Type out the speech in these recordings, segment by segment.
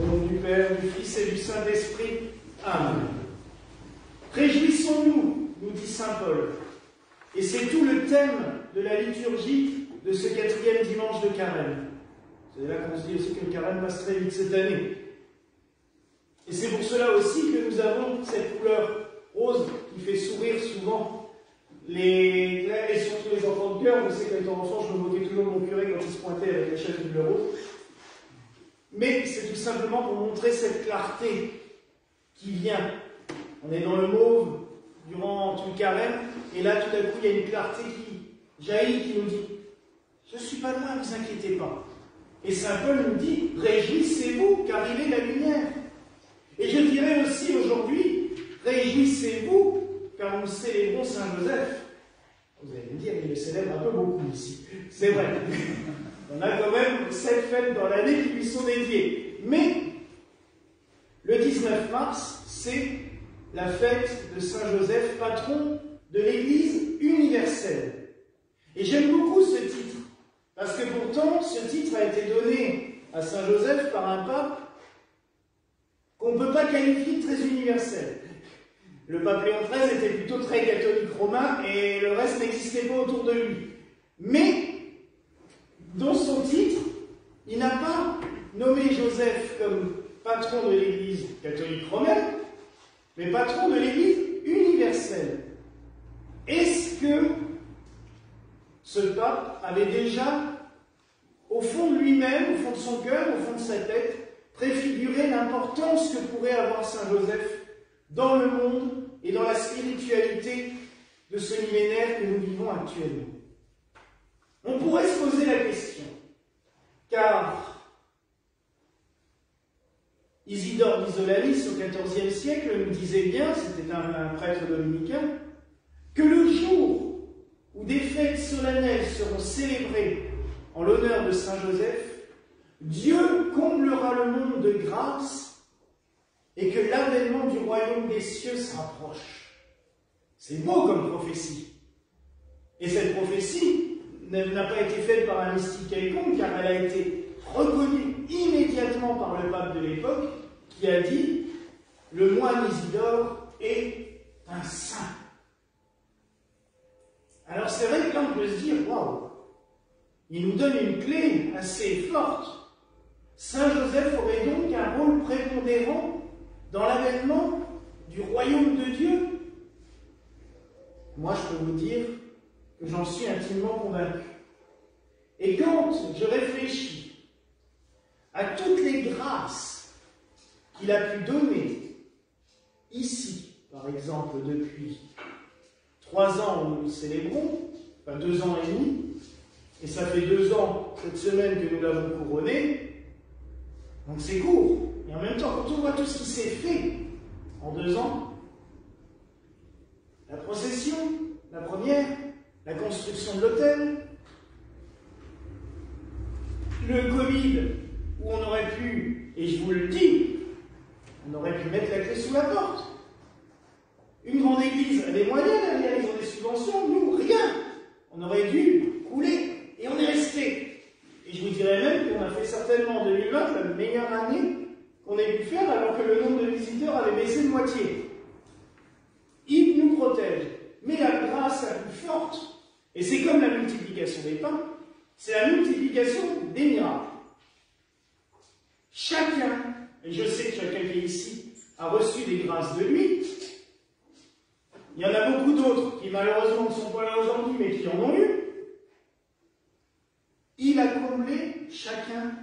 Au nom du Père, du Fils et du Saint-Esprit. Amen. Réjouissons-nous, nous dit saint Paul. Et c'est tout le thème de la liturgie de ce 4e dimanche de Carême. C'est là qu'on se dit aussi que le Carême passe très vite cette année. Et c'est pour cela aussi que nous avons cette couleur rose qui fait sourire souvent et surtout les enfants de chœur. Je sais qu'étant enfant, je me moquais toujours de mon curé quand il se pointait avec la chaise de rose. Mais c'est tout simplement pour montrer cette clarté qui vient. On est dans le mauve durant tout le Carême, et là tout à coup il y a une clarté qui jaillit, qui nous dit « Je ne suis pas loin, ne vous inquiétez pas ». Et saint Paul nous dit « Réjouissez-vous, car il est la lumière ». Et je dirais aussi aujourd'hui « Réjouissez-vous, car nous célébrons saint Joseph ». Vous allez me dire, il le célèbre un peu beaucoup ici. C'est vrai. On a quand même 7 fêtes dans l'année qui lui sont dédiées. Mais le 19 mars, c'est la fête de saint Joseph, patron de l'Église universelle. Et j'aime beaucoup ce titre, parce que pourtant, ce titre a été donné à saint Joseph par un pape qu'on ne peut pas qualifier de très universel. Le pape Léon XIII était plutôt très catholique romain et le reste n'existait pas autour de lui. Mais, dans son titre, il n'a pas nommé Joseph comme patron de l'Église catholique romaine, mais patron de l'Église universelle. Est-ce que ce pape avait déjà, au fond de lui-même, au fond de son cœur, au fond de sa tête, préfiguré l'importance que pourrait avoir saint Joseph dans le monde et dans la spiritualité de ce millénaire que nous vivons actuellement? On pourrait se poser la question, car Isidore d'Isolalis, au XIVe siècle, nous disait bien, c'était un prêtre dominicain, que le jour où des fêtes solennelles seront célébrées en l'honneur de saint Joseph, Dieu comblera le monde de grâce et que l'avènement du royaume des cieux se rapproche. C'est beau comme prophétie. Et cette prophétie n'a pas été faite par un mystique quelconque, car elle a été reconnue immédiatement par le pape de l'époque, qui a dit « Le moine Isidore est un saint ». Alors c'est vrai que là on peut se dire « Waouh !» Il nous donne une clé assez forte. Saint Joseph aurait donc un rôle prépondérant dans l'avènement du royaume de Dieu. Moi, je peux vous dire que j'en suis intimement convaincu. Et quand je réfléchis à toutes les grâces qu'il a pu donner ici, par exemple, depuis 3 ans où nous célébrons, enfin 2 ans et demi, et ça fait 2 ans cette semaine que nous l'avons couronné, donc c'est court. Et en même temps, quand on voit tout ce qui s'est fait en 2 ans, la procession, la première, la construction de l'autel, le Covid, où on aurait pu, et je vous le dis, on aurait pu mettre la clé sous la porte. Une grande église a des moyens derrière, ils ont des subventions, nous, rien. On aurait dû couler, et on est resté. Et je vous dirais même qu'on a fait certainement en 2020 la meilleure année qu'on ait pu faire, alors que le nombre de visiteurs avait baissé de moitié. Il nous protège. Mais la grâce la plus forte, et c'est comme la multiplication des pains, c'est la multiplication des miracles. Chacun, et je sais que chacun qui est ici a reçu des grâces de lui, il y en a beaucoup d'autres qui malheureusement ne sont pas là aujourd'hui, mais qui en ont eu. Il a comblé chacun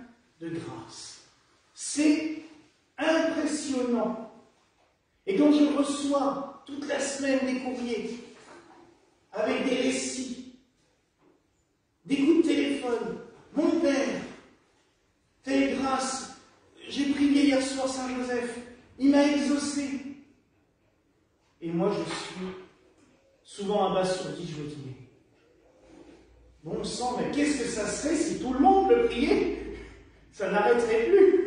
de grâce. C'est impressionnant. Et quand je reçois toute la semaine des courriers avec des récits, des coups de téléphone, mon père, telle grâce, j'ai prié hier soir Saint Joseph, il m'a exaucé. Et moi je suis souvent abasourdi, je me dis, bon sang, mais qu'est-ce que ça serait si tout le monde le priait? Ça n'arrêterait plus.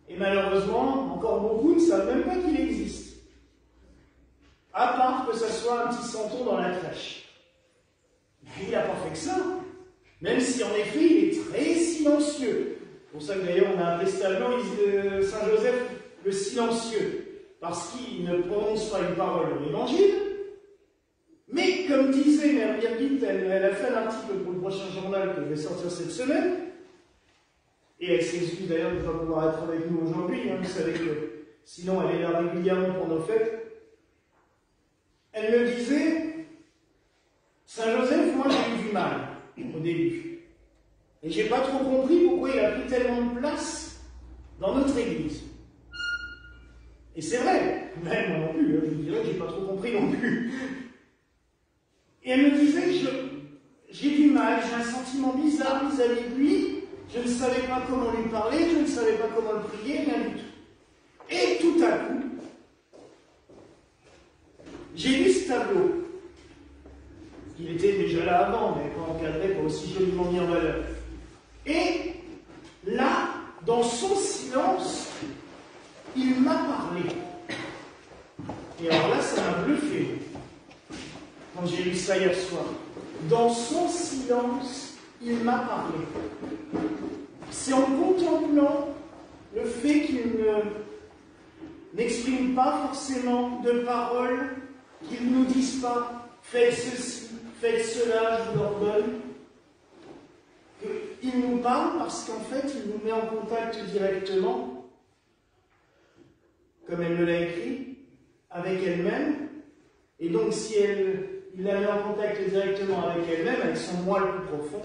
Et malheureusement, encore beaucoup ne savent même pas qu'il existe. À part que ça soit un petit santon dans la crèche. Mais il n'a pas fait que ça. Même si en effet, il est très silencieux. C'est pour ça que d'ailleurs on a appelé ce tableau Saint Joseph le silencieux, parce qu'il ne prononce pas une parole dans l'Évangile, mais comme disait Mère Birgit, elle a fait un article pour le prochain journal que je vais sortir cette semaine, et elle s'excuse d'ailleurs de ne pas pouvoir être avec nous aujourd'hui, hein, vous savez que sinon elle est là régulièrement pour nos fêtes. Elle me disait, Saint Joseph, moi j'ai eu du mal au début. Et j'ai pas trop compris pourquoi il a pris tellement de place dans notre Église. Et c'est vrai, même moi non plus, hein, je vous dirais que j'ai pas trop compris non plus. Et elle me disait, j'ai du mal, j'ai un sentiment bizarre vis-à-vis de lui, je ne savais pas comment lui parler, je ne savais pas comment le prier, rien du tout. Et tout à coup, j'ai lu ce tableau. Il était déjà là avant, mais pas encadré, pas aussi joliment mis en valeur. Et là, dans son silence, il m'a parlé. Et alors là, ça m'a bluffé quand j'ai lu ça hier soir. Dans son silence, il m'a parlé. C'est en contemplant le fait qu'il n'exprime pas forcément de paroles, qu'il ne nous dise pas « faites ceci, faites cela, je vous l'ordonne ». Il nous parle parce qu'en fait, il nous met en contact directement, comme elle me l'a écrit, avec elle-même. Et donc, si il la met en contact directement avec elle-même, avec son moi le plus profond,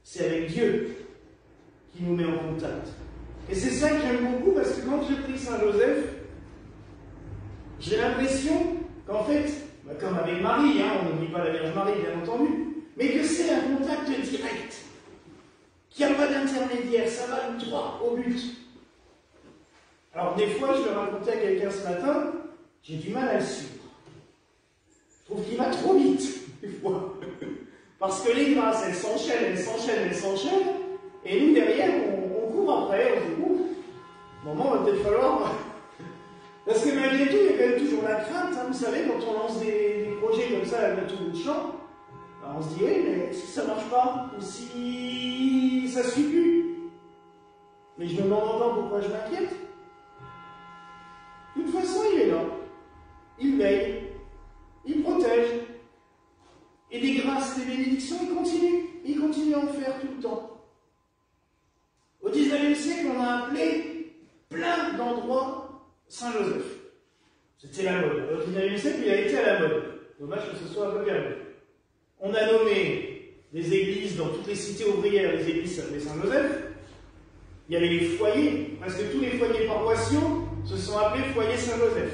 c'est avec Dieu qui nous met en contact. Et c'est ça que j'aime beaucoup, parce que quand je prie Saint Joseph, j'ai l'impression qu'en fait, comme avec Marie, hein, on n'oublie pas la Vierge Marie, bien entendu, mais que c'est un contact direct, qu'il n'y a pas d'intermédiaire, ça va droit au but. Alors des fois, je le racontais à quelqu'un ce matin, j'ai du mal à le suivre. Je trouve qu'il va trop vite, des fois. Parce que les grâces, elles s'enchaînent, elles s'enchaînent, elles s'enchaînent, et nous, derrière, on court après, on se dit, ouf, moment, il va peut-être falloir... Parce que malgré tout, il y a quand même toujours la crainte, hein, vous savez, quand on lance des projets comme ça à tout bout de champ, ben on se dit, oui, mais si ça ne marche pas, ou si ça ne suit plus, mais je me demande encore pourquoi je m'inquiète. De toute façon, il est là, il veille, il protège, et des grâces, des bénédictions, il continue à en faire tout le temps. Au XIXe siècle, on a appelé plein d'endroits Saint Joseph. C'était la mode. Au XIXe siècle, il a été à la mode. Dommage que ce soit un peu perdu. On a nommé des églises dans toutes les cités ouvrières, les églises s'appelaient Saint Joseph. Il y avait les foyers, presque tous les foyers paroissiaux se sont appelés foyers Saint Joseph.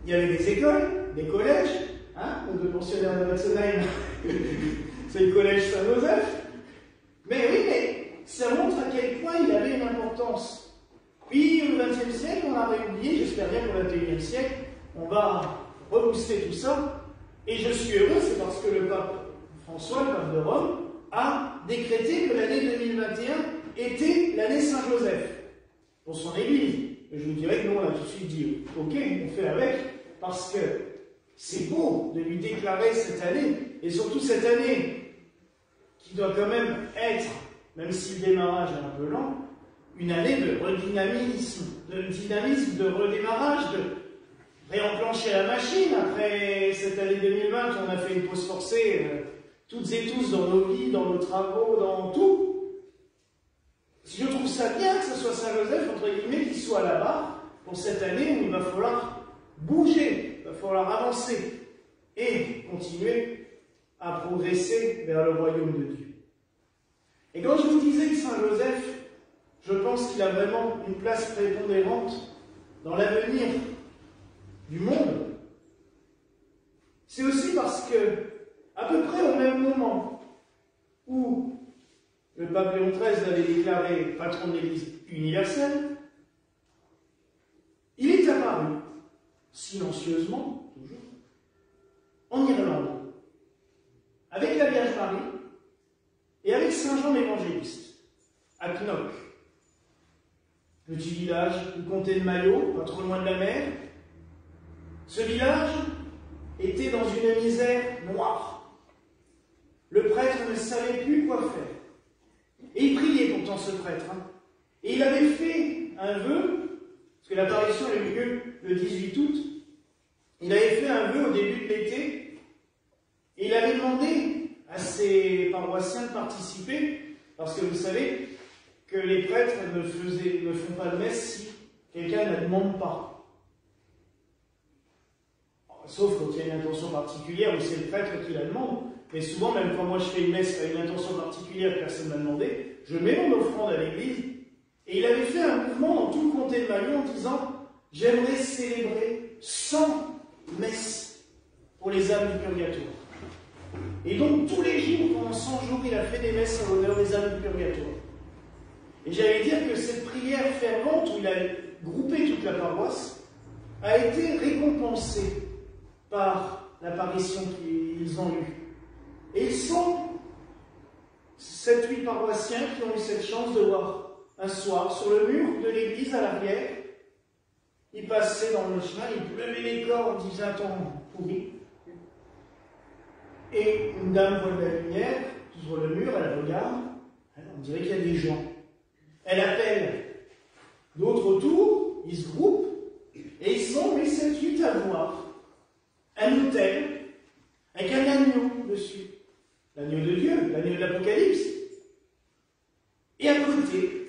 Il y avait des écoles, des collèges, hein, de pensionnaires de Matzenheim, c'est le collège Saint Joseph. Mais oui, mais ça montre à quel point il avait une importance. Puis au XXe siècle, on a réoublié, j'espère bien qu'au XXIe siècle, on va rebooster tout ça. Et je suis heureux, c'est parce que le pape François, le pape de Rome, a décrété que l'année 2021 était l'année Saint-Joseph pour son église. Et je vous dirais que nous, on a tout de suite dit, ok, on fait avec, parce que c'est beau de lui déclarer cette année, et surtout cette année qui doit quand même être, même si le démarrage est un peu lent, une année de redynamisme, de dynamisme, de redémarrage, de réenclencher la machine. Après cette année 2020, on a fait une pause forcée, toutes et tous, dans nos vies, dans nos travaux, dans tout. Je trouve ça bien que ce soit Saint-Joseph, entre guillemets, qui soit là-bas, pour cette année où il va falloir bouger, il va falloir avancer, et continuer à progresser vers le royaume de Dieu. Et quand je vous disais que Saint-Joseph, je pense qu'il a vraiment une place prépondérante dans l'avenir du monde. C'est aussi parce que, à peu près au même moment où le pape Léon XIII l'avait déclaré patron de l'Église universelle, il est apparu, silencieusement, toujours, en Irlande, avec la Vierge Marie et avec Saint Jean l'Évangéliste, à Knock. Petit village du comté de Mayo, pas trop loin de la mer. Ce village était dans une misère noire. Le prêtre ne savait plus quoi faire. Et il priait pourtant ce prêtre. Hein. Et il avait fait un vœu, parce que l'apparition a eu lieu le 18 août, il avait fait un vœu au début de l'été, et il avait demandé à ses paroissiens de participer, parce que vous savez que les prêtres ne font pas de messe si quelqu'un ne la demande pas. Sauf quand il y a une intention particulière, où c'est le prêtre qui la demande. Mais souvent, même quand moi je fais une messe à une intention particulière que personne ne m'a demandé, je mets mon offrande à l'église. Et il avait fait un mouvement dans tout le comté de Mâcon en disant « J'aimerais célébrer 100 messes pour les âmes du purgatoire. » Et donc tous les jours, pendant 100 jours, il a fait des messes en l'honneur des âmes du purgatoire. Et j'allais dire que cette prière fervente, où il a groupé toute la paroisse, a été récompensée par l'apparition qu'ils ont eue. Et ils sont 7-8 paroissiens qui ont eu cette chance de voir un soir, sur le mur de l'église à l'arrière, ils passaient dans le chemin, ils levaient les corps en disant « Attends, pourri ». Et une dame voit de la lumière sur le mur, elle regarde, on dirait qu'il y a des gens. Elle appelle d'autres autour, ils se groupent, et ils sont 7-8 à voir un autel avec un agneau dessus. L'agneau de Dieu, l'agneau de l'Apocalypse. Et à côté,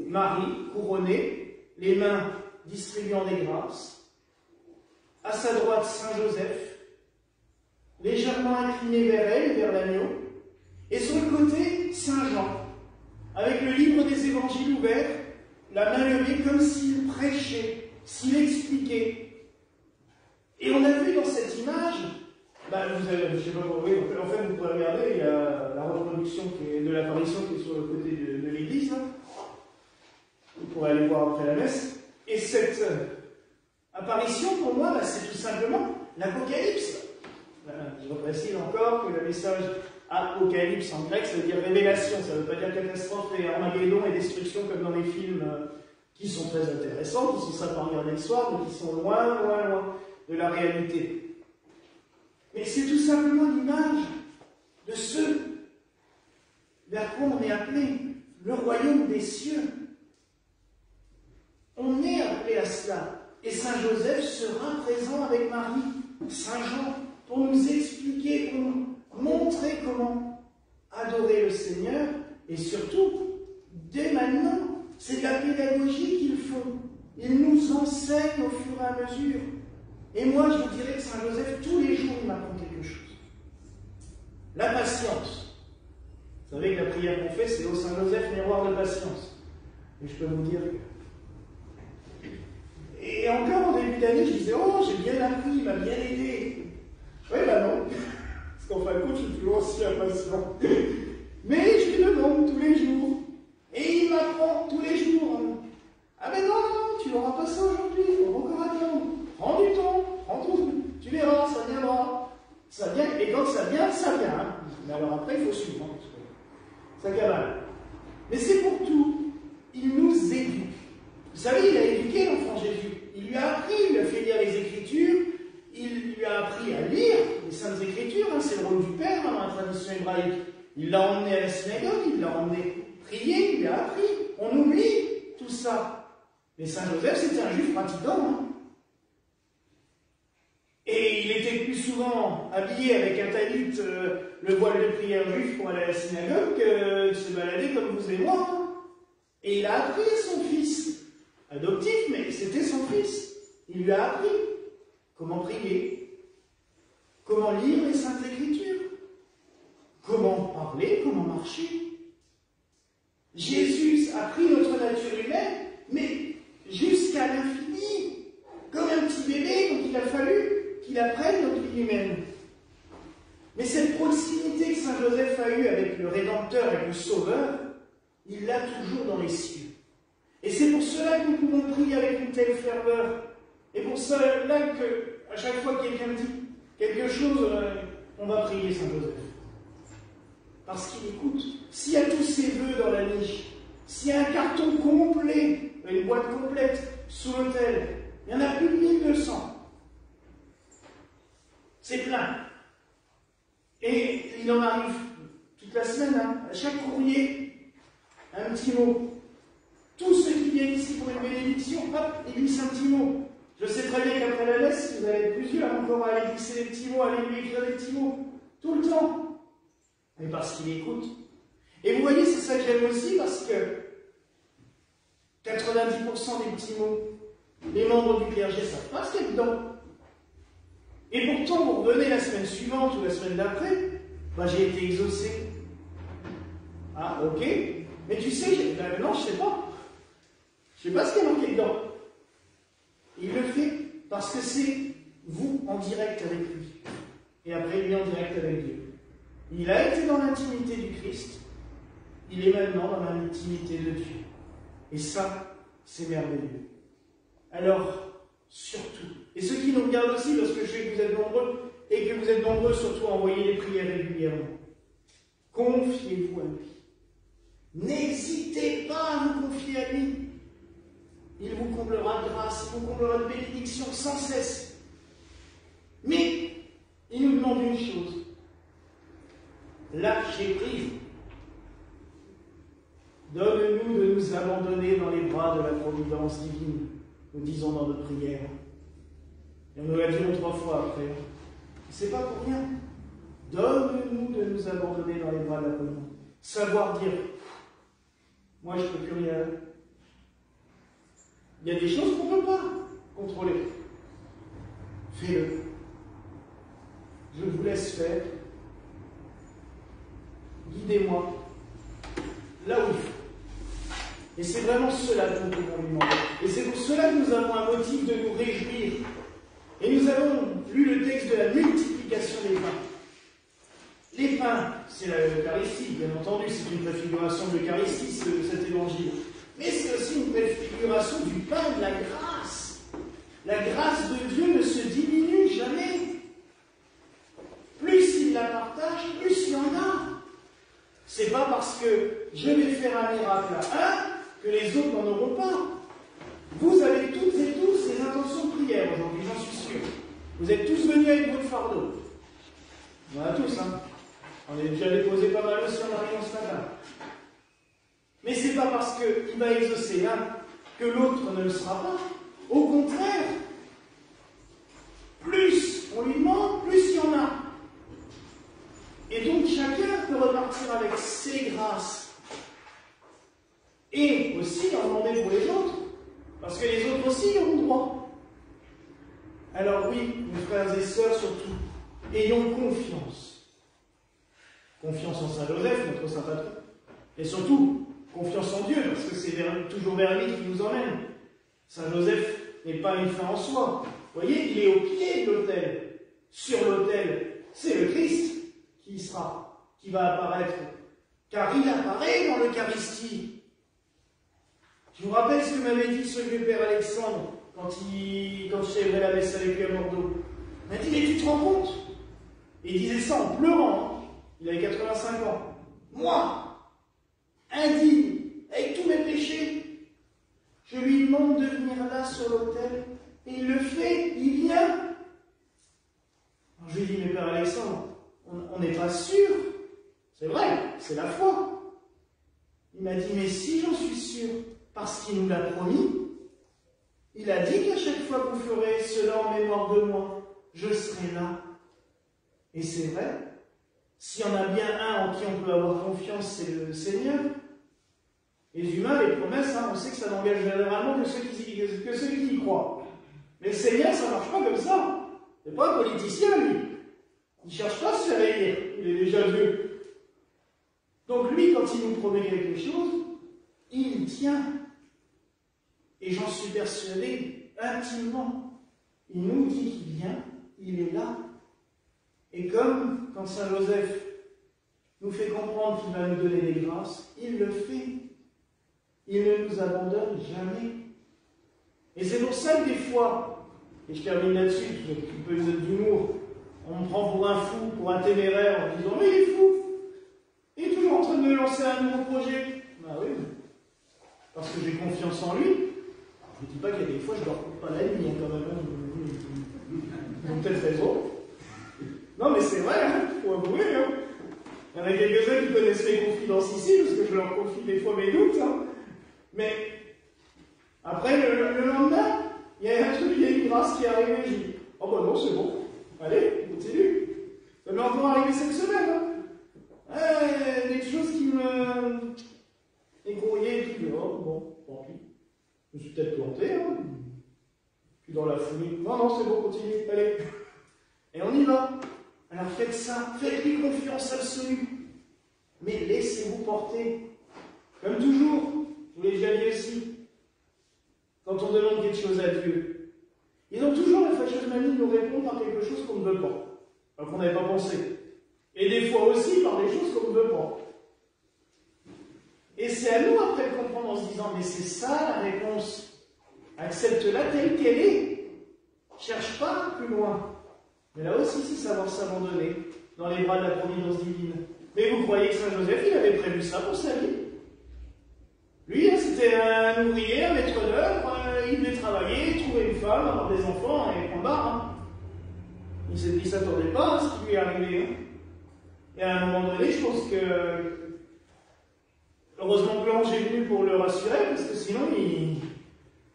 Marie, couronnée, les mains distribuant des grâces. À sa droite, Saint Joseph, légèrement incliné vers elle, vers l'agneau. Et sur le côté, Saint Jean, avec le livre des évangiles ouvert, la main levée comme s'il prêchait, s'il expliquait. Et on a vu dans cette image, vous avez, je sais pas, oui, en fait, vous pouvez regarder, il y a la reproduction de l'apparition qui est sur le côté de l'église. Vous pourrez aller voir après la messe. Et cette apparition, pour moi, c'est tout simplement l'Apocalypse. Je reprécise encore que le message Apocalypse en grec, ça veut dire révélation, ça ne veut pas dire catastrophe et Armageddon et destruction comme dans les films qui sont très intéressants, qui sont sympas à regarder le soir, mais qui sont loin, loin, loin de la réalité. Mais c'est tout simplement l'image de ce vers quoi on est appelé, le royaume des cieux. On est appelé à cela. Et Saint Joseph sera présent avec Marie, Saint Jean, pour nous expliquer, pour nous montrer comment adorer le Seigneur. Et surtout, dès maintenant, c'est de la pédagogie qu'ils font. Ils nous enseignent au fur et à mesure. Et moi, je vous dirais que Saint Joseph, tous les jours, il m'apprend quelque chose. La patience. Vous savez que la prière qu'on fait, c'est au Saint Joseph, miroir de patience. Et je peux vous dire que... Et encore au début d'année, je disais, oh, j'ai bien appris, il m'a bien aidé. Oui, non. Parce qu'en fin de compte, je suis toujours aussi impatient. Mais je lui demande tous les jours. Et il m'apprend tous les jours. Ah mais non, tu n'auras pas ça aujourd'hui, il faut encore attendre. Prends du temps, prends ton truc. Tu verras, ça viendra. Ça vient, et quand ça vient, ça vient. Hein. Mais alors après, il faut suivre. Hein, ça cavale. Mais c'est pour tout. Il nous éduque. Vous savez, il a éduqué l'enfant Jésus. Il lui a appris, il lui a fait lire les Écritures, il lui a appris à lire les Saintes Écritures, hein, c'est le rôle du Père dans la tradition hébraïque. Il l'a emmené à la synagogue, il l'a emmené prier, il lui a appris. On oublie tout ça. Mais Saint Joseph, c'était un juif pratiquant. Hein. Et il était plus souvent habillé avec un talit, le voile de prière juif pour aller à la synagogue, que de se balader comme vous et moi. Hein. Et il a appris à son fils. Adoptif, mais c'était son fils. Il lui a appris comment prier, comment lire les Saintes Écritures, comment parler, comment marcher. Jésus a pris notre nature humaine, mais jusqu'à l'infini, comme un petit bébé, donc il a fallu qu'il apprenne notre vie humaine. Mais cette proximité que Saint Joseph a eue avec le Rédempteur et le Sauveur, il l'a toujours dans les cieux. Et c'est pour cela que nous pouvons prier avec une telle ferveur. Et pour cela que, à chaque fois que quelqu'un dit quelque chose, on va prier Saint Joseph. Parce qu'il écoute. S'il y a tous ces vœux dans la niche, s'il y a un carton complet, une boîte complète sous l'autel, il y en a plus de 1200. C'est plein. Et il en arrive toute la semaine, hein, à chaque courrier. un petit mot. Tous ceux qui viennent ici pour une bénédiction, hop, ils glissent un petit mot. Je sais très bien qu'après la messe, vous allez être plusieurs encore à aller glisser des petits mots, à aller lui écrire des petits mots, tout le temps. Mais parce qu'il écoute. Et vous voyez, c'est ça que j'aime aussi, parce que 90% des petits mots, les membres du clergé ne savent pas ce qu'il y a dedans. Et pourtant, vous revenez la semaine suivante ou la semaine d'après, bah, j'ai été exaucé. Ah, ok. Mais tu sais, non, je ne sais pas. Je ne sais pas ce qu'il y a marqué dedans. Il le fait parce que c'est vous en direct avec lui. Et après, lui en direct avec Dieu. Il a été dans l'intimité du Christ. Il est maintenant dans l'intimité de Dieu. Et ça, c'est merveilleux. Alors, surtout, et ceux qui nous regardent aussi, parce que je sais que vous êtes nombreux, et que vous êtes nombreux surtout à envoyer les prières régulièrement, confiez-vous à lui. N'hésitez pas à vous confier à lui. Il vous comblera de grâce, il vous comblera de bénédictions sans cesse. Mais, il nous demande une chose. Lâchez prise. Donne-nous de nous abandonner dans les bras de la providence divine, nous disons dans notre prière. Et on nous l'a dit 3 fois après. C'est pas pour rien. Donne-nous de nous abandonner dans les bras de la providence. Savoir dire, moi je ne peux plus rien. Il y a des choses qu'on ne peut pas contrôler. Fais-le. Je vous laisse faire. Guidez-moi là où il faut. Et c'est vraiment cela que nous pouvons lui demander. Et c'est pour cela que nous avons un motif de nous réjouir. Et nous avons lu le texte de la multiplication des pains. Les pains, c'est l'Eucharistie, bien entendu, c'est une préfiguration de l'Eucharistie, cet évangile. Mais c'est aussi une préfiguration du pain de la grâce. La grâce de Dieu ne se diminue jamais. Plus il la partage, plus il y en a. C'est pas parce que je vais faire un miracle à un que les autres n'en auront pas. Vous avez toutes et tous les intentions de prière aujourd'hui, j'en suis sûr. Vous êtes tous venus avec votre fardeau. On en a tous, hein. On est déjà déposé pas mal aussi en arrivant ce matin. Mais c'est pas parce qu'il va exaucer l'un que l'autre ne le sera pas. Au contraire, plus on lui demande, plus il y en a. Et donc chacun peut repartir avec ses grâces. Et aussi en demander pour les autres. Parce que les autres aussi auront droit. Alors oui, mes frères et sœurs, surtout, ayons confiance. Confiance en Saint Joseph, notre Saint Patron. Et surtout, confiance en Dieu, parce que c'est toujours vers lui qui nous emmène. Saint Joseph n'est pas une fin en soi. Vous voyez, il est au pied de l'autel. Sur l'autel, c'est le Christ qui va apparaître. Car il apparaît dans l'Eucharistie. Je vous rappelle ce que m'avait dit ce vieux père Alexandre quand je célébrais la messe avec lui à Bordeaux. Il m'a dit, mais tu te rends compte? Et il disait ça en pleurant. Il avait 85 ans. Moi, indigne, avec tous mes péchés, je lui demande de venir là sur l'autel, et il le fait, il vient. Alors je lui ai dit, mais père Alexandre, on n'est pas sûr. C'est vrai, c'est la foi. Il m'a dit, mais si j'en suis sûr, parce qu'il nous l'a promis, il a dit qu'à chaque fois que vous ferez cela en mémoire de moi, je serai là. Et c'est vrai. S'il y en a bien un en qui on peut avoir confiance, c'est le Seigneur. Les humains, les promesses, on sait que ça n'engage généralement que ceux qui y croient. Mais le Seigneur, ça ne marche pas comme ça. C'est pas un politicien, lui. Il ne cherche pas à se faire élire. Il est déjà Dieu. Donc lui, quand il nous promet quelque chose, il tient. Et j'en suis persuadé intimement. Il nous dit qu'il vient, il est là. Et comme quand Saint Joseph nous fait comprendre qu'il va nous donner des grâces, il le fait. Il ne nous abandonne jamais. Et c'est pour ça que des fois, et je termine là-dessus, un peu d'humour, on me prend pour un fou, pour un téméraire, en disant « Mais il est fou, il est toujours en train de lancer un nouveau projet. » Ben oui, parce que j'ai confiance en lui. Alors, je ne dis pas qu'il y a des fois, je ne dors pas la nuit, quand même. Ils ont peut-être raison. Non, mais c'est vrai, il faut avouer. Il y en a quelques-uns qui connaissent mes confidences ici, parce que je leur confie des fois mes doutes. Hein. Mais après, le lendemain, il y a un truc, il y a une grâce qui est arrivée. Je dis, oh ben non, c'est bon. Allez, on continue. Ça m'est encore arrivé cette semaine. Hein. Des choses qui me... Des courriers et tout. Oh, bon, tant pis. Je me suis peut-être planté. Hein. Puis dans la foulée, non, non, c'est bon, continue. Allez. Et on y va. Alors faites ça, faites-lui confiance absolue. Mais laissez-vous porter. Comme toujours, je vous l'ai déjà dit aussi, quand on demande quelque chose à Dieu, ils ont toujours la fâcheuse manie de nous répondre par quelque chose qu'on ne veut pas, alors qu'on n'avait pas pensé. Et des fois aussi par des choses qu'on ne veut pas. Et c'est à nous après de comprendre en se disant, mais c'est ça la réponse. Accepte-la telle qu'elle est. Cherche pas plus loin. Mais là aussi, c'est savoir s'abandonner dans les bras de la providence divine. Mais vous croyez que Saint Joseph, il avait prévu ça pour sa vie? Lui, c'était un ouvrier, un maître d'œuvre, il devait travailler, trouver une femme, avoir des enfants et prendre barre. Hein. Il ne s'attendait pas à ce qui lui est arrivé. Hein. Et à un moment donné, je pense que heureusement que l'ange est venu pour le rassurer, parce que sinon, il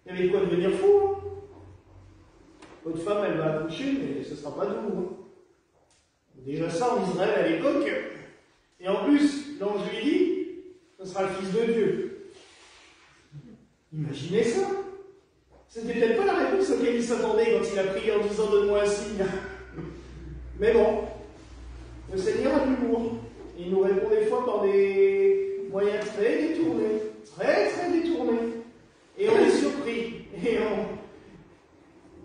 y avait quoi devenir fou. Hein. Votre femme, elle va accoucher, mais ce ne sera pas de vous. Hein. Déjà ça en Israël à l'époque. Et en plus, l'ange lui dit, ce sera le Fils de Dieu. Imaginez ça. C'était peut-être pas la réponse auquel il s'attendait quand il a prié en disant donne-moi un signe. Mais bon, le Seigneur a de l'humour. Il nous répond des fois par des moyens très détournés. Très très détournés. Et on est surpris.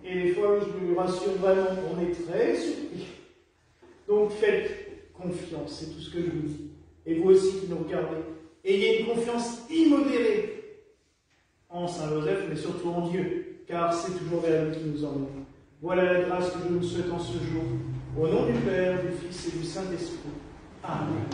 Et des fois, je me rassure vraiment, on est très surpris. Donc faites confiance, c'est tout ce que je vous dis. Et vous aussi qui nous regardez. Ayez une confiance immodérée en Saint Joseph, mais surtout en Dieu, car c'est toujours vers lui qui nous emmène. Voilà la grâce que je vous souhaite en ce jour. Au nom du Père, du Fils et du Saint-Esprit. Amen.